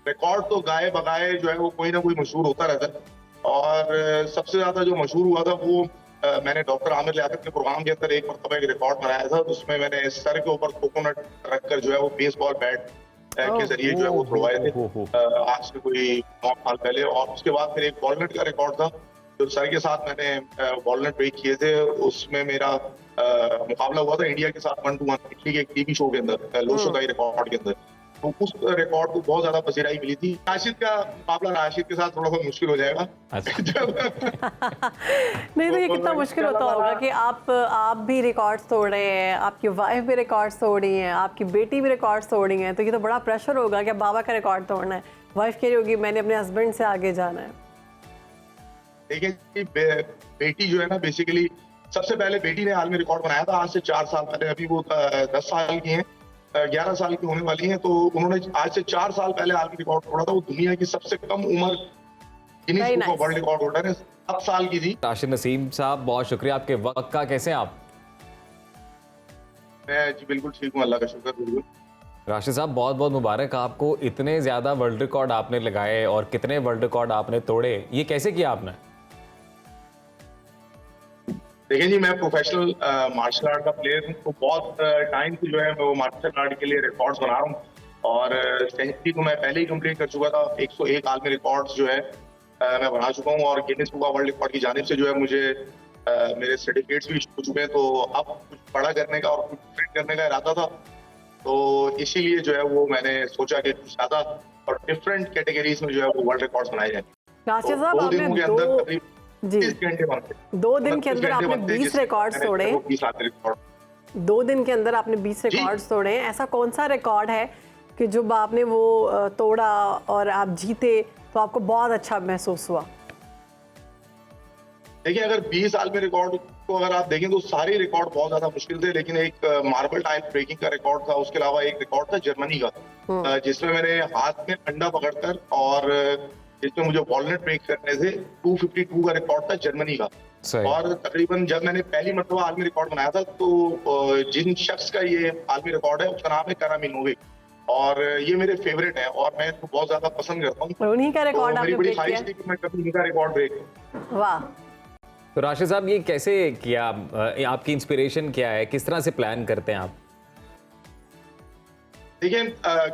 Record तो गाए बगाए जो है वो कोई ना कोई मशहूर होता रहता है। और सबसे ज्यादा जो मशहूर हुआ था वो मैंने डॉक्टर आमिर लियाकत के प्रोग्राम के अंदर एक मरतबा एक रिकॉर्ड बनाया था। उसमें मैंने सर के ऊपर कोकोनट रखकर जो है वो बेसबॉल बैट के ओह! जरिए जो है वो छुड़वाए थे आज से कोई 9 साल पहले। और उसके बाद फिर एक वॉलनट का रिकॉर्ड था जो सर के साथ मैंने वॉलनट ब्रेक किए थे। उसमें मेरा मुकाबला हुआ था इंडिया के साथ 1-1 इटली के एक टीवी शो के अंदर लोशो का रिकॉर्ड के अंदर। तो उस रिकॉर्ड को बहुत ज्यादा पसीराई मिली थी। राशिद का मुकाबला राशिद के साथ थोड़ा सा मुश्किल हो जाएगा। अच्छा। जब नहीं तो ये कितना मुश्किल होता होगा कि आप भी रिकॉर्ड्स तोड़ रहे हैं, आपकी वाइफ भी रिकॉर्ड्स तोड़ रही हैं, आपकी बेटी भी रिकॉर्ड्स तोड़ रही हैं, तो ये तो बड़ा प्रेशर होगा कि बाबा का रिकॉर्ड तोड़ना है। वाइफ कह रही होगी मैंने अपने हस्बैंड से आगे जाना है। देखिए बेटी जो है ना बेसिकली सबसे पहले बेटी ने हाल में रिकॉर्ड बनाया था आज से 4 साल पहले। अभी वो 10 साल की हैं, 11 साल की होने वाली हैं। तो उन्होंने आज से 4 साल पहले हाल में रिकॉर्ड तोड़ा था। वो दुनिया की सबसे कम उम्र Guinness book of world record holder है, 7 साल की थी। राशिद नसीम साहब बहुत शुक्रिया आपके वक्त का। कैसे हैं आप? मैं जी बिल्कुल ठीक हूँ, अल्लाह का शुक्र। बिल्कुल राशिद साहब बहुत बहुत मुबारक आपको, इतने ज्यादा वर्ल्ड रिकॉर्ड आपने लगाए और कितने वर्ल्ड रिकॉर्ड आपने तोड़े, ये कैसे किया आपने? देखिए जी मैं प्रोफेशनल मार्शल आर्ट का प्लेयर हूँ। तो बहुत टाइम से जो है मैं वो मार्शल आर्ट के लिए रिकॉर्ड्स बना रहा हूँ। और सेंचुरी को मैं पहले ही कंप्लीट कर चुका था। 101 आलमी रिकॉर्ड्स जो है मैं बना चुका हूँ। और Guinness book of world record की जानिब से जो है मुझे मेरे सर्टिफिकेट्स भी हो चुके हैं। तो अब कुछ बड़ा करने का और कुछ डिफरेंट करने का इरादा था। तो इसीलिए जो है वो मैंने सोचा कि कुछ ज्यादा और डिफरेंट कैटेगरीज में जो है वो वर्ल्ड रिकॉर्ड्स बनाए जाएंगे। राशिद साहब तो 2 आपने दिनों के अंदर तकरीबन जी 30 घंटे बनते हैं। 2 दिन के अंदर आपने 20 रिकॉर्ड्स तोड़े। 2 दिन के अंदर आपने 20 रिकॉर्ड्स तोड़े। ऐसा कौन सा रिकॉर्ड है कि जब आपने वो तोड़ा और आप जीते तो आपको बहुत अच्छा महसूस हुआ? देखिए अगर 20 साल में रिकॉर्ड को अगर आप देखें तो सारे रिकॉर्ड बहुत ज्यादा मुश्किल थे। लेकिन एक मार्बल टाइल ब्रेकिंग का रिकॉर्ड था। उसके अलावा एक रिकॉर्ड था जर्मनी का जिसमें मैंने हाथ में अंडा पकड़कर और जिसमें मुझे वॉलनट ब्रेक करने थे। 252 का रिकॉर्ड था जर्मनी का। और तकरीबन जब मैंने पहली मरतबा आलमी रिकॉर्ड बनाया था तो जिन शख्स का ये आलमी रिकॉर्ड है उसका नाम है करामिनोविक। और ये मेरे फेवरेट है और मैं इसको बहुत ज्यादा पसंद करता हूँ। उन्हीं का रिकॉर्ड आपने ब्रेक किया? मैं कभी उनका रिकॉर्ड ब्रेक। वाह। तो राशिद साहब ये कैसे किया? आपकी इंस्पिरेशन क्या है? किस तरह से प्लान करते हैं आप? देखिए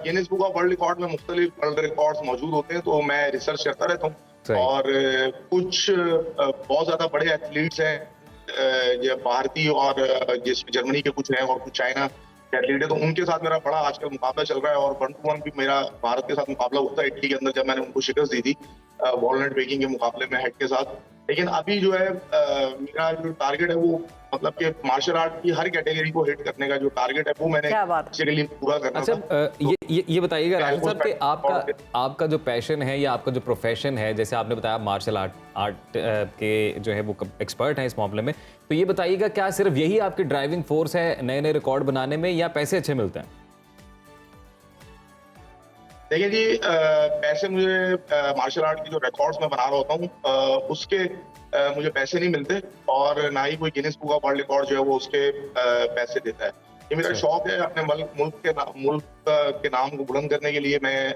Guinness book of world record में मुख्तलिफ वर्ल्ड रिकॉर्ड्स मौजूद होते हैं। तो मैं रिसर्च करता रहता हूँ। और कुछ बहुत ज्यादा बड़े एथलीट्स हैं जो भारतीय और जिसमें जर्मनी के कुछ हैं और कुछ चाइना के एथलीट है। तो उनके साथ मेरा बड़ा आजकल मुकाबला चल रहा है। और 1-1 भी मेरा भारत के साथ मुकाबला हुआ था इटली के अंदर जब मैंने उनको शिकस्त दी थी वॉलनट ब्रेकिंग के मुकाबले में हेड के साथ। लेकिन अभी जो है मेरा जो टारगेट है वो मतलब कि मार्शल आर्ट की हर कैटेगरी को हिट करने का जो टारगेट है वो मैंने इसके लिए पूरा करना अच्छा, था। ये बताइएगा राशिद साहब कि आपका जो पैशन है या आपका जो प्रोफेशन है, जैसे आपने बताया मार्शल आर्ट के जो है वो एक्सपर्ट हैं इस मामले में, तो ये बताइएगा क्या सिर्फ यही आपकी ड्राइविंग फोर्स है नए नए रिकॉर्ड बनाने में या पैसे अच्छे मिलते हैं? देखिए जी पैसे मुझे मार्शल आर्ट की जो रिकॉर्ड्स में बना रहा होता हूँ उसके मुझे पैसे नहीं मिलते। और ना ही कोई Guinness book of world record जो है वो उसके पैसे देता है। ये मेरा शौक है। अपने मुल्क के नाम को बुलंद करने के लिए मैं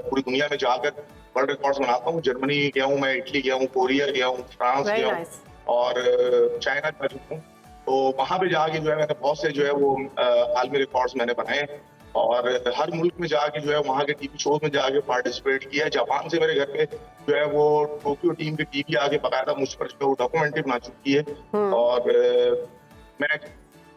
पूरी दुनिया में जाकर वर्ल्ड रिकॉर्ड्स बनाता हूँ। जर्मनी गया हूँ, मैं इटली गया हूँ, कोरिया गया हूँ, फ्रांस गया हूँ और चाइना जा चुका हूँ। तो वहां पे जाके जो है मैंने बहुत से जो है वो आलमी रिकॉर्ड्स मैंने बनाए। और हर मुल्क में जाके जो है वहाँ के टीवी शोज में जाके पार्टिसिपेट किया। जापान से मेरे घर पे जो है वो टोक्यो टीम की टीवी आगे बकायदा मुझ पर जो डॉक्यूमेंट्री बना चुकी है। और मैं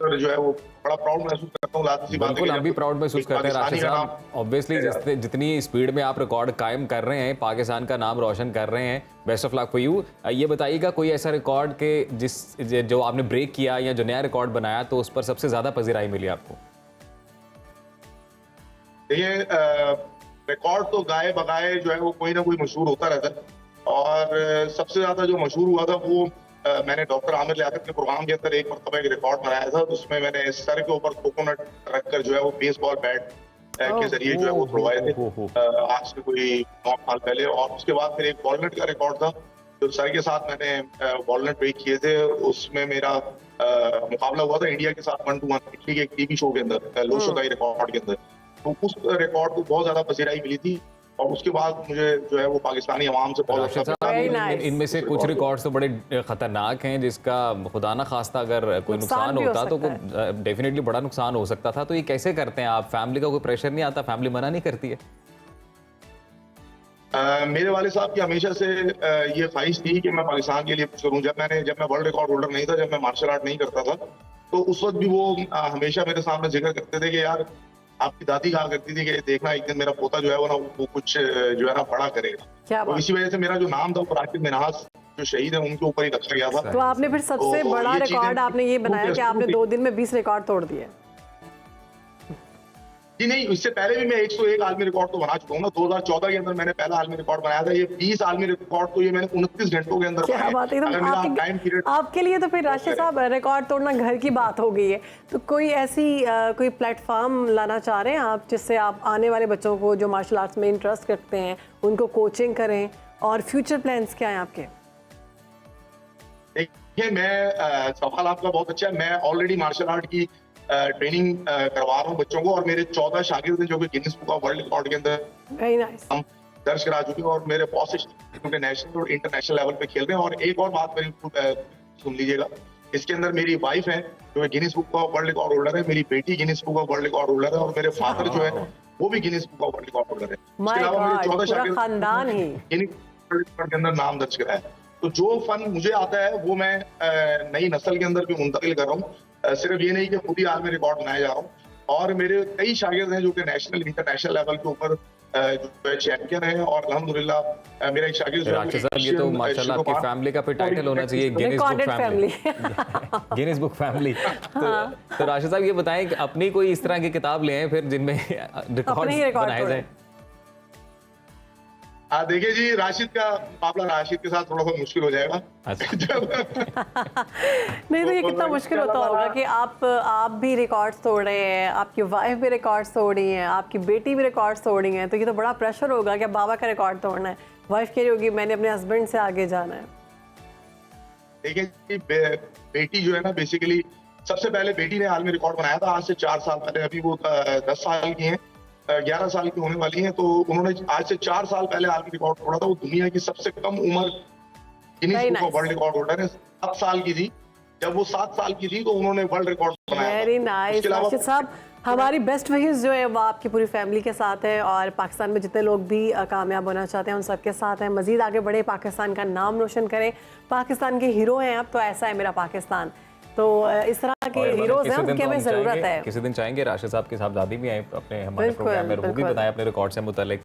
जो है वो बड़ा प्राउड महसूस करता हूँ। बिल्कुल हम भी प्राउड महसूस करते हैं राशिद साहब। ऑब्वियसली जितनी स्पीड में आप रिकॉर्ड कायम कर रहे हैं, पाकिस्तान का नाम रोशन कर रहे हैं, best of luck for you. ये बताइएगा कोई ऐसा रिकॉर्ड के जो आपने ब्रेक किया या जो नया रिकॉर्ड बनाया तो उस पर सबसे ज्यादा पजीराई मिली आपको? देखिए रिकॉर्ड तो गाए बगाए जो है वो कोई ना कोई मशहूर होता रहता है। और सबसे ज्यादा जो मशहूर हुआ था वो मैंने डॉक्टर आमिर लियाकत के प्रोग्राम के अंदर एक मरतबा एक रिकॉर्ड बनाया था। उसमें मैंने सर के ऊपर कोकोनट रखकर जो है वो बेसबॉल बैट के जरिए जो है वो छुड़वाए थे आज से कोई 9 साल पहले। और उसके बाद फिर एक वॉलनट का रिकॉर्ड था जो सर के साथ मैंने वॉलनट ब्रेक किए थे। उसमें मेरा मुकाबला हुआ था इंडिया के साथ 1-1 इटली के एक टीवी शो के अंदर लोशो का रिकॉर्ड के अंदर। तो उस रिकॉर्ड को बहुत ज्यादा पसीराई मिली थी। और उसके बाद मुझे जो है वो पाकिस्तानी अवाम से बहुत राशिद अच्छा साहब, Very nice. इनमें से कुछ रिकॉर्ड्स तो बड़े खतरनाक हैं, जिसका खुदा ना खास्ता अगर कोई नुकसान नुकसान भी हो होता तो सकता डेफिनेटली बड़ा नुकसान हो सकता था। तो ये कैसे करते हैं आप? फैमिली का कोई प्रेशर नहीं आता? फैमिली मना नहीं करती है? मेरे वाले साहब की हमेशा से ये ख्वाहिश थी कि मैं पाकिस्तान के लिए कुछ करूं। जब मैं वर्ल्ड रिकॉर्ड होल्डर नहीं था, जब मैं मार्शल आर्ट नहीं करता था, तो उस वक्त भी वो हमेशा मेरे सामने जिक्र करते थे कि यार आपकी दादी कहा करती थी कि देखना एक दिन मेरा पोता जो है वो कुछ जो है ना बड़ा करेगा। क्या तो बात। इसी वजह से मेरा जो नाम था वो राशिद मिन्हास जो शहीद है उनके ऊपर ही रखा गया था। तो आपने फिर सबसे तो बड़ा ये चीजें रिकॉर्ड आपने ये बनाया कि आपने 2 दिन में 20 रिकॉर्ड तोड़ दिए। जी नहीं, इससे पहले भी मैं 101 आलमी रिकॉर्ड तो बना चुका हूँ ना। 2014 के अंदर मैंने पहला आलमी रिकॉर्ड बनाया था। ये 20 आलमी रिकॉर्ड तो ये मैंने 29 घंटों के अंदर क्या बनाए। बात है, अगर मेरा एकदम टाइम पीरियड आपके लिए तो फिर राशिद साहब रिकॉर्ड तोड़ना घर की बात हो गई है। तो कोई ऐसी कोई प्लेटफॉर्म लाना चाह रहे हैं आप, जिससे आप आने वाले बच्चों को जो मार्शल आर्ट्स में इंटरेस्ट रखते हैं उनको कोचिंग करें, और फ्यूचर प्लान्स क्या हैं आपके? देखिए, मैं सवाल आपका बहुत अच्छा है। मैं ऑलरेडी मार्शल आर्ट की ट्रेनिंग करवा रहा हूँ बच्चों को, और मेरे 14 शागिर्द हैं जो कि Guinness book of world record के अंदर वेरी नाइस। हम दर्ज करा चुके हैं, और मेरे बॉस नेशनल और इंटरनेशनल लेवल पे खेल रहे हैं। और एक और बात मेरी सुन लीजिएगा, इसके अंदर मेरी वाइफ है जो Guinness book of world record holder है, मेरी बेटी Guinness book of world record holder है, और मेरे फादर जो है वो भी Guinness book of world record holder है। माय गॉड, पूरा खानदान ही गिनीज वर्ल्ड रिकॉर्ड के अंदर नाम दर्ज करा है। तो जो फन मुझे आता है वो मैं नई नस्ल के अंदर भी मुंतकिल कर रहा हूँ। सिर्फ ये नहीं कि खुद ही आलमी रिकॉर्ड बनाया जा रहा हूँ, और मेरे कई शागिर्द हैं जो कि नेशनल इंटरनेशनल लेवल के ऊपर जो चैंपियन है। और अल्हम्दुलिल्लाह मेरा एक शागिर्द राशिद साहब, ये तो माशाल्लाह आपकी फैमिली का फिर टाइटल होना चाहिए, Guinness book recorded family. Family. Guinness book family. तो राशिद साहब ये बताएं कि अपनी कोई इस तरह की किताब ले आए फिर जिनमें रिकॉर्ड बनाए जाएं। देखिए जी, राशिद का मुकाबला राशिद के साथ थोड़ा सा मुश्किल हो जाएगा। नहीं तो ये कितना मुश्किल होता होगा कि आप भी रिकॉर्ड्स तोड़ रहे हैं, आपकी वाइफ भी रिकॉर्ड्स तोड़ रही है, आपकी बेटी भी रिकॉर्ड्स तोड़ रही है, तो ये तो बड़ा प्रेशर होगा कि बाबा का रिकॉर्ड तोड़ना है। वाइफ कह रही होगी मैंने अपने हस्बैंड से आगे जाना है। देखिए, बेटी जो है ना, बेसिकली सबसे पहले बेटी ने आलमी रिकॉर्ड बनाया था आज से 4 साल पहले। अभी वो 10 साल की हैं, 11 साल की होने वाली हैं। तो उन्होंने आज से 4 साल पहले आलमी रिकॉर्ड तोड़ा था। वो दुनिया की सबसे कम उम्र Guinness book of world record holder है। 7 साल की थी। जब वो 7 साल की थी तो उन्होंने वर्ल्ड रिकॉर्ड बनाया। वेरी नाइस राशिद साहब, हमारी बेस्ट विशेस जो है वो आपकी पूरी फैमिली के साथ है, और पाकिस्तान में जितने लोग भी कामयाब होना चाहते हैं उन सबके साथ हैं। मजीद आगे बढ़े, पाकिस्तान का नाम रोशन करें। पाकिस्तान के हीरो हैं आप, तो ऐसा है मेरा पाकिस्तान। तो इस तरह के हीरोज हैं, उनकी हमें जरूरत है। किसी दिन चाहेंगे राशिद साहब के साहब दादी भी आए अपने हमारे प्रोग्राम में, वो भी बताएं अपने रिकॉर्ड से मुतालिक।